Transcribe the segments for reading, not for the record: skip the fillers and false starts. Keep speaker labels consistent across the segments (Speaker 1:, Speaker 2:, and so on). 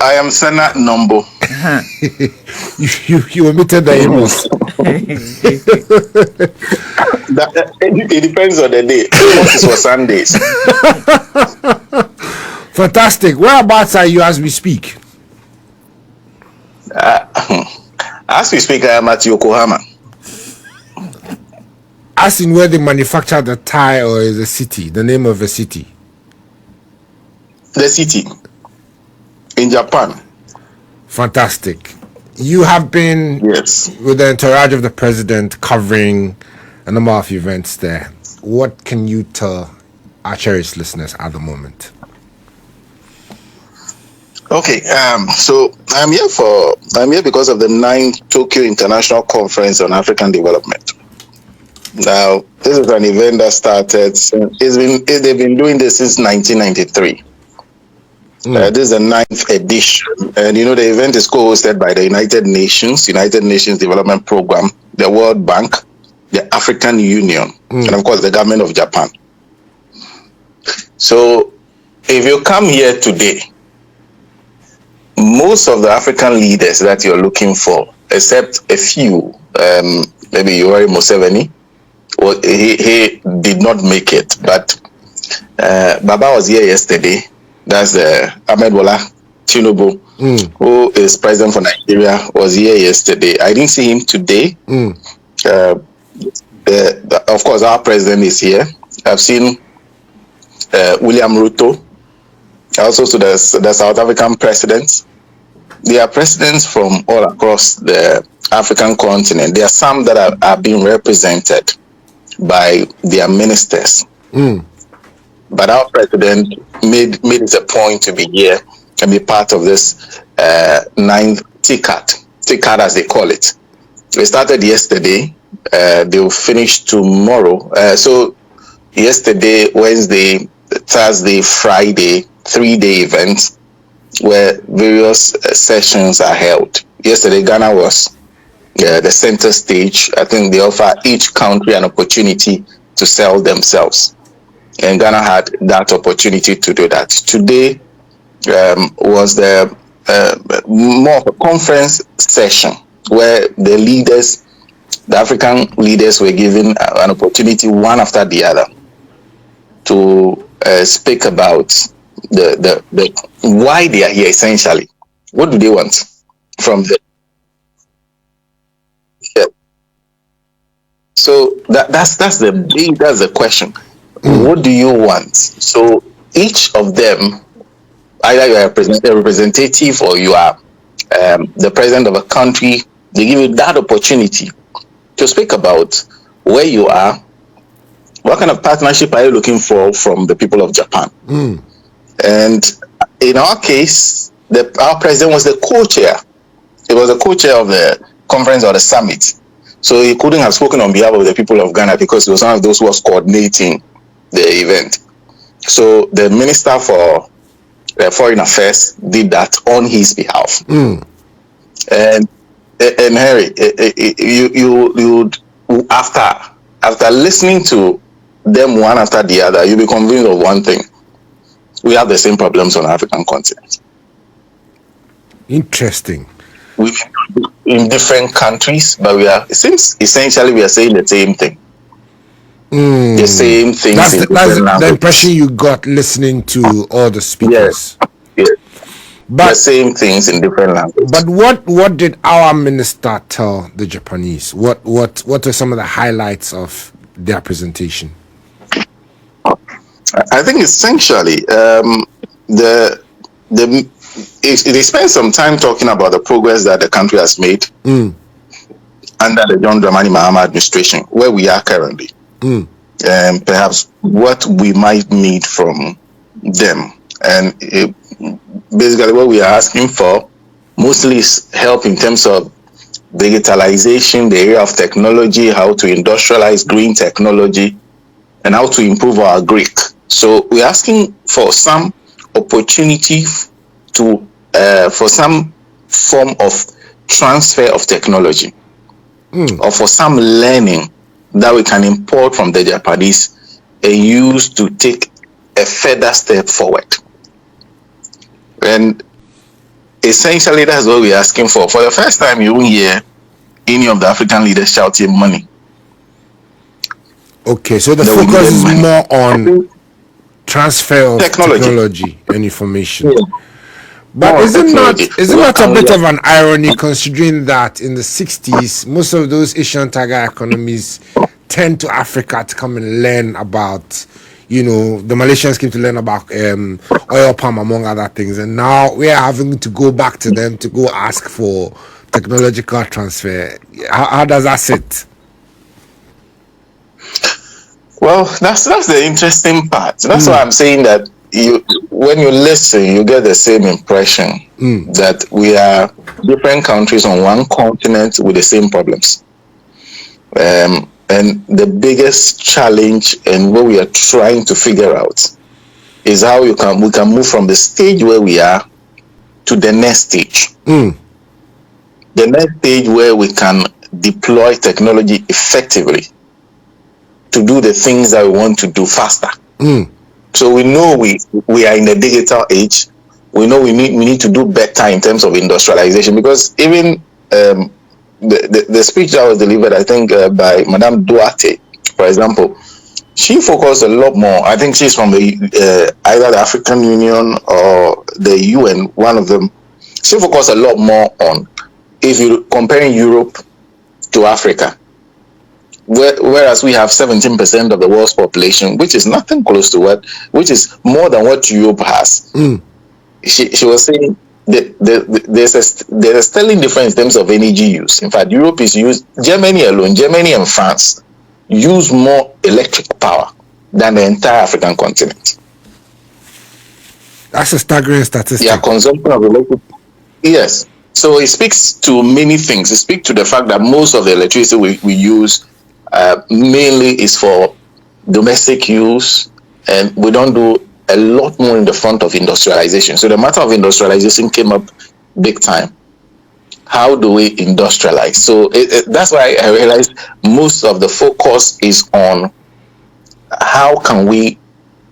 Speaker 1: I am Senna Nombo.
Speaker 2: You omitted the Amos.
Speaker 1: It depends on the day. Amos is for Sundays.
Speaker 2: Fantastic. Whereabouts are you as we speak?
Speaker 1: As we speak, I am at Yokohama.
Speaker 2: As in where they manufacture the tie, or is the city, the name of the city?
Speaker 1: The city in Japan.
Speaker 2: Fantastic. You have been with the entourage of the president covering a number of events there. What can you tell our cherished listeners at the moment?
Speaker 1: Okay, so I'm here because of the 9th Tokyo International Conference on African Development. Now, this is an event that started. They've been doing this since 1993. This is the 9th edition, and the event is co-hosted by the United Nations Development Program, the World Bank, the African Union, and of course the government of Japan. So, if you come here today, most of the African leaders that you're looking for, except a few, maybe Yoweri Museveni, well, he did not make it, but Baba was here yesterday. That's Ahmed Bola Tinubu, who is president for Nigeria, was here yesterday. I didn't see him today. Of course, our president is here. I've seen William Ruto, also to the South African presidents. There are presidents from all across the African continent. There are some that are being represented by their ministers. But our president made it a point to be here and be part of this 9th TICAD as they call it. We started yesterday. They will finish tomorrow. So yesterday, Wednesday, Thursday, Friday, 3-day events where various sessions are held. Yesterday, Ghana was the center stage. I think they offer each country an opportunity to sell themselves. And Ghana had that opportunity to do that. Today was the more of a conference session where the African leaders were given an opportunity, one after the other, to speak about the why they are here. Essentially, what do they want from the? Yeah. So that's the question. What do you want? So each of them, either you are a representative or you are the president of a country, they give you that opportunity to speak about where you are, what kind of partnership are you looking for from the people of Japan. And in our case, our president was the co-chair. He was the co-chair of the conference or the summit. So he couldn't have spoken on behalf of the people of Ghana because he was one of those who was coordinating the event. So the Minister for Foreign Affairs did that on his behalf. And Harry, you after listening to them one after the other, you'll be convinced of one thing: we have the same problems on the African continent.
Speaker 2: Interesting.
Speaker 1: We in different countries, but it seems essentially we are saying the same thing. The same things.
Speaker 2: That's the impression you got listening to all the speakers.
Speaker 1: Yes.
Speaker 2: But
Speaker 1: the same things in different languages.
Speaker 2: But what did our minister tell the Japanese? What are some of the highlights of their presentation?
Speaker 1: I think essentially they spent some time talking about the progress that the country has made under the John Dramani Mahama administration, where we are currently. And perhaps what we might need from them. And basically what we are asking for mostly is help in terms of digitalization, the area of technology, how to industrialize green technology, and how to improve our Greek. So we're asking for some opportunity for some form of transfer of technology or for some learning that we can import from the Japanese and use to take a further step forward. And essentially, that's what we're asking for. For the first time, you won't hear any of the African leaders shouting money.
Speaker 2: Okay, so the focus is more on transfer of technology and information. Yeah. But isn't that a bit of an irony, considering that in the 60s, most of those Asian tiger economies tend to Africa to come and learn about, the Malaysians came to learn about oil palm, among other things. And now we are having to go back to them to go ask for technological transfer. How does that sit?
Speaker 1: Well, that's the interesting part. That's why I'm saying that when you listen, you get the same impression that we are different countries on one continent with the same problems. And the biggest challenge and what we are trying to figure out is how we can move from the stage where we are to the next stage. The next stage where we can deploy technology effectively to do the things that we want to do faster. So we know we are in the digital age. We know we need to do better in terms of industrialization, because even the speech that was delivered, I think, by Madame Duarte, for example, she focused a lot more. I think she's from the either the African Union or the UN, one of them. She focused a lot more on, if you're comparing Europe to Africa, whereas we have 17% of the world's population, which is nothing close to which is more than what Europe has. She was saying that there's a sterling difference in terms of energy use. In fact, Europe is Germany and France use more electric power than the entire African continent.
Speaker 2: That's a staggering statistic.
Speaker 1: Yeah, consumption of electric. Yes. So it speaks to many things. It speaks to the fact that most of the electricity we use mainly is for domestic use, and we don't do a lot more in the front of industrialization. So the matter of industrialization came up big time. How do we industrialize? So that's why I realized most of the focus is on how can we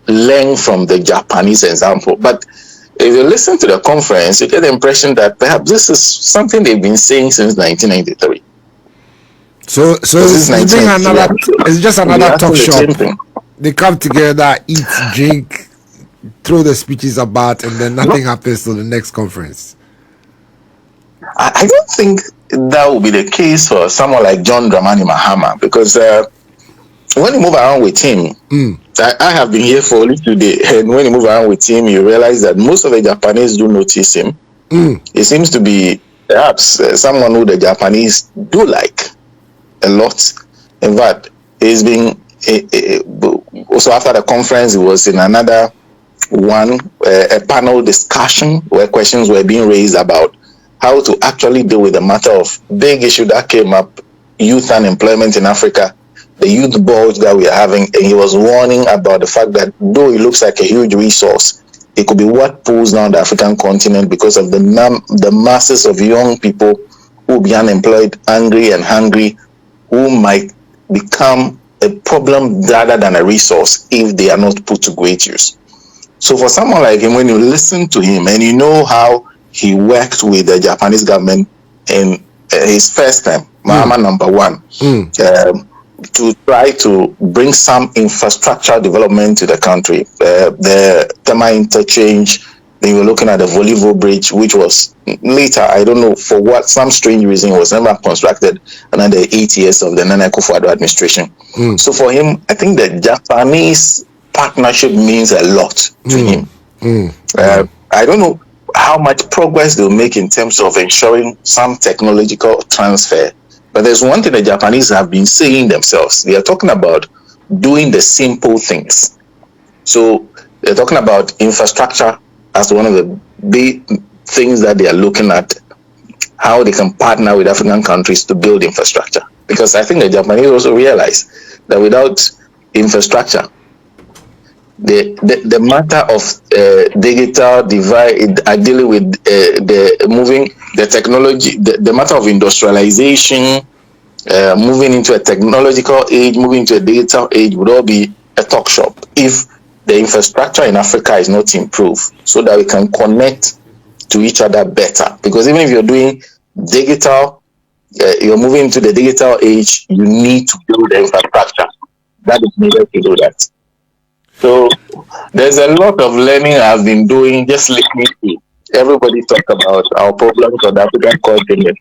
Speaker 1: learn from the Japanese example. But if you listen to the conference, you get the impression that perhaps this is something they've been saying since 1993.
Speaker 2: So it's just another talk shop. They come together, eat, drink, throw the speeches about, and then nothing happens to the next conference.
Speaker 1: I don't think that will be the case for someone like John Dramani Mahama, because when you move around with him, I have been here for only 2 days, and when you move around with him, you realize that most of the Japanese do notice him. He seems to be perhaps someone who the Japanese do like a lot. In fact, he's been also after the conference, he was in another one, a panel discussion where questions were being raised about how to actually deal with the matter of big issue that came up, youth unemployment in Africa, the youth bulge that we are having. And he was warning about the fact that though it looks like a huge resource, it could be what pulls down the African continent because of the masses of young people who will be unemployed, angry and hungry, who might become a problem rather than a resource if they are not put to great use. So for someone like him, when you listen to him and you know how he worked with the Japanese government in his first term, Mahama #1, to try to bring some infrastructure development to the country, the Tema interchange, they were looking at the Volivo Bridge, which was later, I don't know for what, some strange reason, was never constructed under the 8 years of the Nana Akufo-Addo administration. So for him, I think the Japanese partnership means a lot to him. I don't know how much progress they'll make in terms of ensuring some technological transfer, but there's one thing the Japanese have been saying themselves. They are talking about doing the simple things. So they're talking about infrastructure as one of the big things that they are looking at, how they can partner with African countries to build infrastructure. Because I think the Japanese also realize that without infrastructure, the matter of digital divide, dealing with the moving the technology, the matter of industrialization, moving into a technological age, moving into a digital age would all be a talk shop if the infrastructure in Africa is not improved so that we can connect to each other better. Because even if you're doing digital, you're moving into the digital age, you need to build the infrastructure that is needed to do that. So there's a lot of learning I've been doing just listening to everybody talk about our problems on the African continent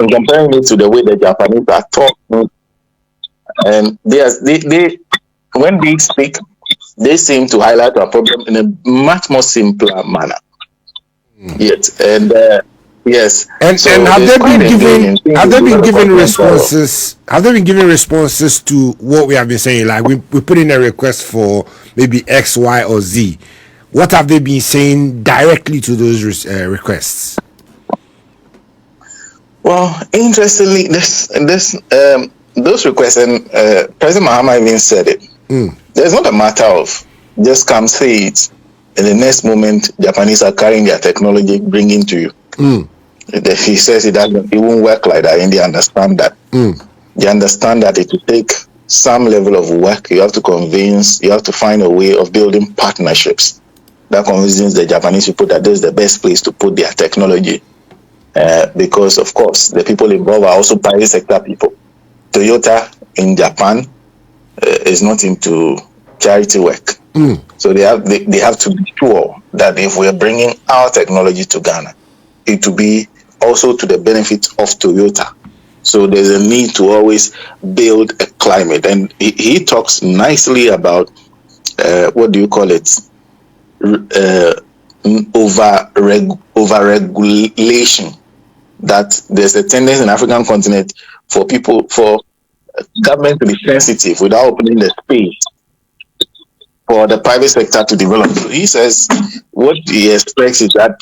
Speaker 1: and comparing it to the way the Japanese are talking. And they when they speak, they seem to highlight our problem in a much more simpler manner. Yes, and yes.
Speaker 2: And
Speaker 1: so
Speaker 2: have they been given responses? Have they been given responses to what we have been saying? Like we put in a request for maybe X, Y, or Z. What have they been saying directly to those requests?
Speaker 1: Well, interestingly, those requests, and President Mahama even said it. There's not a matter of just come say it, and the next moment Japanese are carrying their technology, bringing to you. He says it won't work like that, and they understand that. They understand that it will take some level of work. You have to convince, you have to find a way of building partnerships that convinces the Japanese people that this is the best place to put their technology. Because, of course, the people involved are also private sector people. Toyota in Japan is not into charity work. So they have to be sure that if we are bringing our technology to Ghana, it will be also to the benefit of Toyota. So there's a need to always build a climate. And he talks nicely about, what do you call it? Over-regulation. That there's a tendency in the African continent for government to be sensitive without opening the space for the private sector to develop. So he says what he expects is that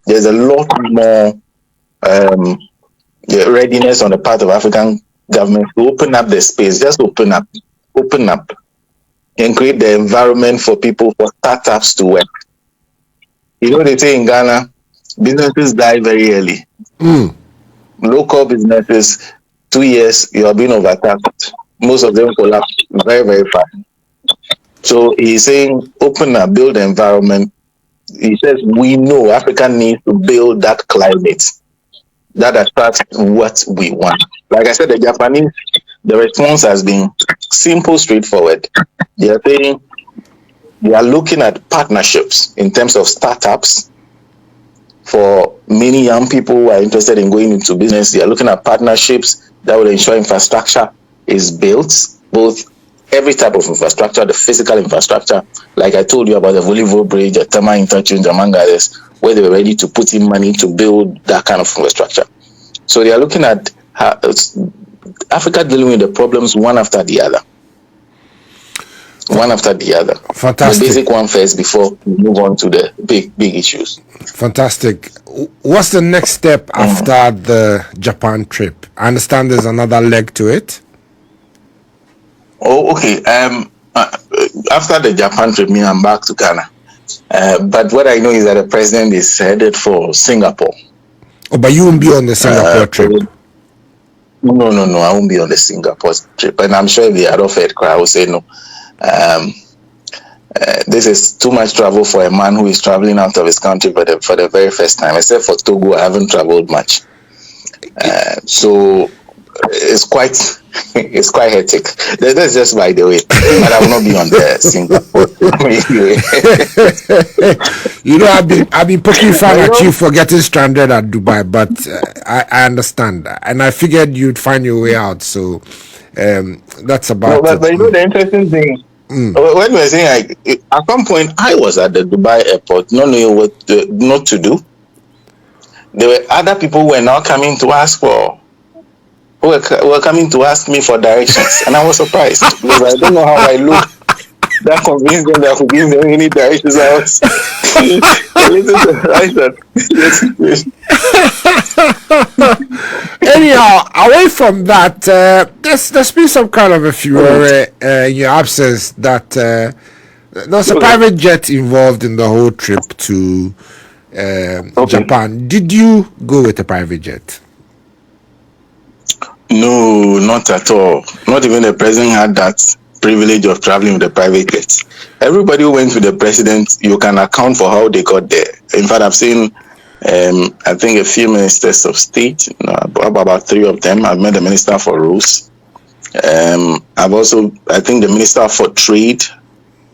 Speaker 1: there's a lot more readiness on the part of African governments to open up the space, just open up, and create the environment for people, for startups to work. You know, they say in Ghana, businesses die very early. Local businesses, 2 years, you are being overtaxed. Most of them collapse very, very fast. So he's saying, open up, build the environment. He says, we know Africa needs to build that climate that attracts what we want. Like I said, the Japanese, the response has been simple, straightforward. They are saying they are looking at partnerships in terms of startups. For many young people who are interested in going into business, they are looking at partnerships that will ensure infrastructure is built, both every type of infrastructure, the physical infrastructure, like I told you about the Volivo Bridge, the Tama Interchange, among others, where they were ready to put in money to build that kind of infrastructure. So they are looking at Africa dealing with the problems one after the other. One after the other.
Speaker 2: Fantastic.
Speaker 1: The basic one first before we move on to the big issues.
Speaker 2: Fantastic. What's the next step after the Japan trip? I understand there's another leg to it.
Speaker 1: Oh, okay. After the Japan trip, I'm back to Ghana. But what I know is that the president is headed for Singapore.
Speaker 2: Oh, but you won't be on the Singapore trip?
Speaker 1: No, I won't be on the Singapore trip. And I'm sure if the other Fed crowd will say no. This is too much travel for a man who is traveling out of his country for the very first time. Except for Togo, I haven't traveled much. So it's quite hectic. That's just by the way. But I will not be on the Singapore.
Speaker 2: You know, I've been poking fun at you for getting stranded at Dubai, but I understand, and I figured you'd find your way out. So that's about it.
Speaker 1: But you know the interesting thing. When we're saying, at some point, I was at the Dubai airport, not knowing what not to do. There were other people who were now coming to ask for. Who were coming to ask me for directions, and I was surprised because I don't know how I look that convinced them that I could give them any directions. I was a little surprised.
Speaker 2: Anyhow, away from that, there's been some kind of a furor in your absence that there's a private jet involved in the whole trip to Japan. Did you go with a private jet?
Speaker 1: No, not at all. Not even the president had that privilege of traveling with a private jet. Everybody who went with the president, you can account for how they got there. In fact, I've seen I think a few ministers of state, about 3 of them. I've met the minister for rules. I think the minister for trade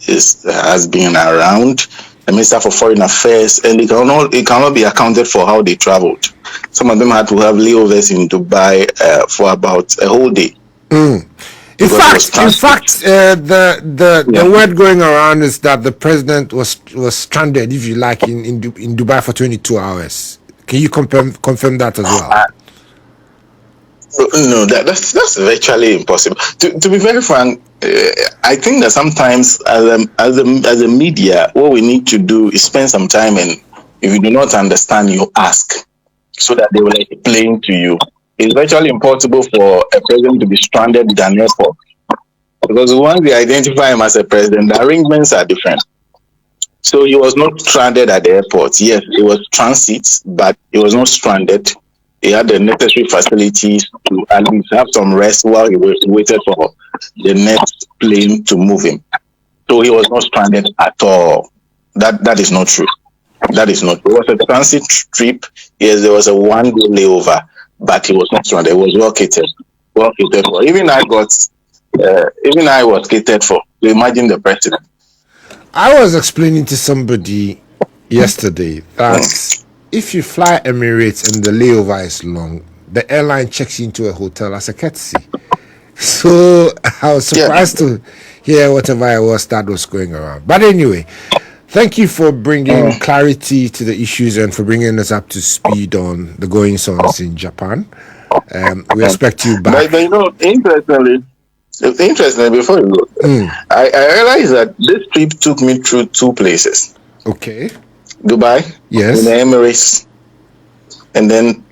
Speaker 1: has been around. The minister for foreign affairs, and it cannot be accounted for how they traveled. Some of them had to have layovers in Dubai for about a whole day.
Speaker 2: In fact, the word going around is that the president was stranded, if you like, in Dubai for 22 hours. Can you confirm that as well?
Speaker 1: No, that's virtually impossible. To be very frank, I think that sometimes as a media, what we need to do is spend some time, and if you do not understand, you ask, so that they will explain to you. It's virtually impossible for a president to be stranded at an airport, because once they identify him as a president, the arrangements are different. So he was not stranded at the airport. Yes, it was transit, but he was not stranded. He had the necessary facilities to at least have some rest while he waited for the next plane to move him. So he was not stranded at all. That is not true. That is not true. It was a transit trip. Yes, there was a 1-day layover, but he was not stranded. It was well catered for. Even I was catered for. So imagine the president.
Speaker 2: I was explaining to somebody yesterday that if you fly Emirates and the layover is long, the airline checks you into a hotel as a courtesy. So I was surprised to hear whatever it was that was going around. But anyway, thank you for bringing clarity to the issues and for bringing us up to speed on the goings-ons in Japan. We expect you back.
Speaker 1: But interestingly, before you go, I realized that this trip took me through 2 places.
Speaker 2: Okay.
Speaker 1: Dubai,
Speaker 2: yes,
Speaker 1: in the Emirates, and then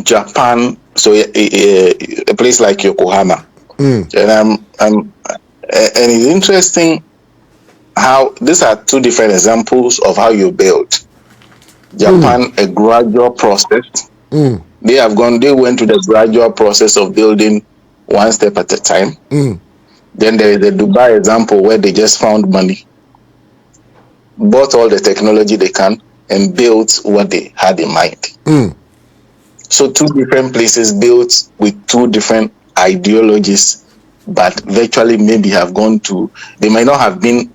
Speaker 1: Japan. So a place like Yokohama, and and it's interesting how these are 2 different examples of how you build. Japan, a gradual process. They went through the gradual process of building 1 step at a time. Then there is the Dubai example where they just found money, bought all the technology they can, and built what they had in mind. So 2 different places built with 2 different ideologies, but virtually maybe have gone to, they may not be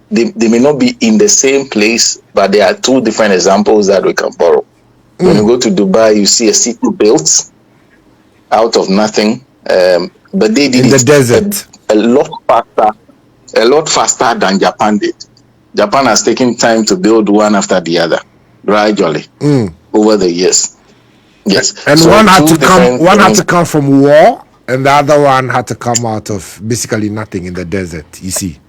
Speaker 1: in the same place, but there are 2 different examples that we can borrow. When you go to Dubai, you see a city built out of nothing, but they did
Speaker 2: in the desert
Speaker 1: a lot faster than Japan did. Japan has taken time to build one after the other, gradually, over the years. Yes,
Speaker 2: and so one had to come from war, and the other one had to come out of basically nothing in the desert. You see.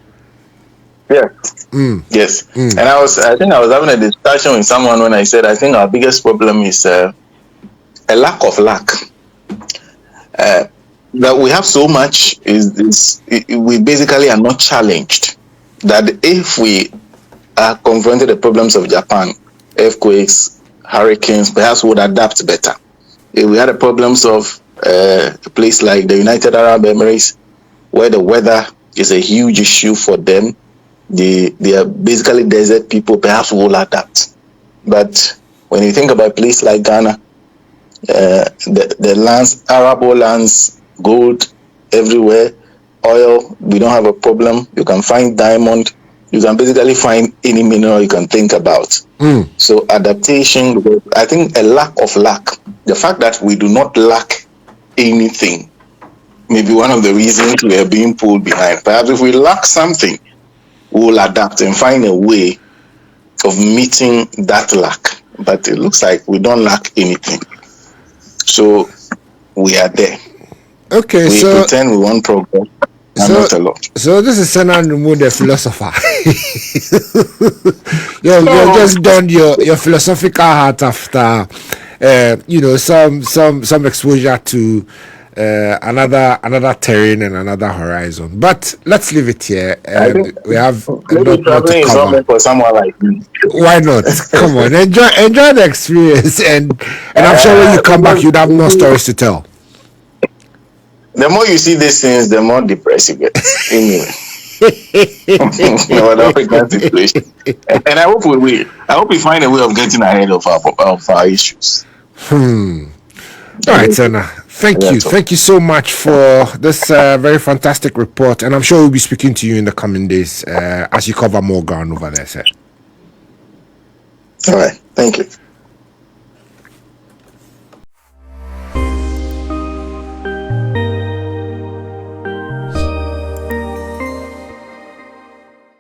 Speaker 1: Yes. Yes. And I think I was having a discussion with someone when I said I think our biggest problem is a lack of luck. That we have so much we basically are not challenged. That if we are confronted the problems of Japan, earthquakes, hurricanes, perhaps we would adapt better. If we had the problems of a place like the United Arab Emirates, where the weather is a huge issue for them, they are basically desert people, perhaps we will adapt. But when you think about a place like Ghana, the lands, arable lands, gold everywhere, oil, we don't have a problem. You can find diamond. You can basically find any mineral you can think about. So adaptation, I think a lack of luck, the fact that we do not lack anything, may be one of the reasons we are being pulled behind. Perhaps if we lack something, we will adapt and find a way of meeting that lack. But it looks like we don't lack anything. So we are there.
Speaker 2: Okay,
Speaker 1: we pretend we want progress. Not a lot.
Speaker 2: So this is Senan Numu, the philosopher. You've just done your philosophical heart after some exposure to another terrain and another horizon. But let's leave it here. We have a lot more to cover.
Speaker 1: For someone like me.
Speaker 2: Why not? Come on, enjoy the experience, and I'm sure when you come back, you'd have more stories to tell.
Speaker 1: The more you see these things, the more depressed you get. Anyway. Our African situation. And I hope we find a way of getting ahead of our issues.
Speaker 2: All right, Senna. Thank you so much for this very fantastic report, and I'm sure we'll be speaking to you in the coming days as you cover more ground over there, sir.
Speaker 1: All right, thank you.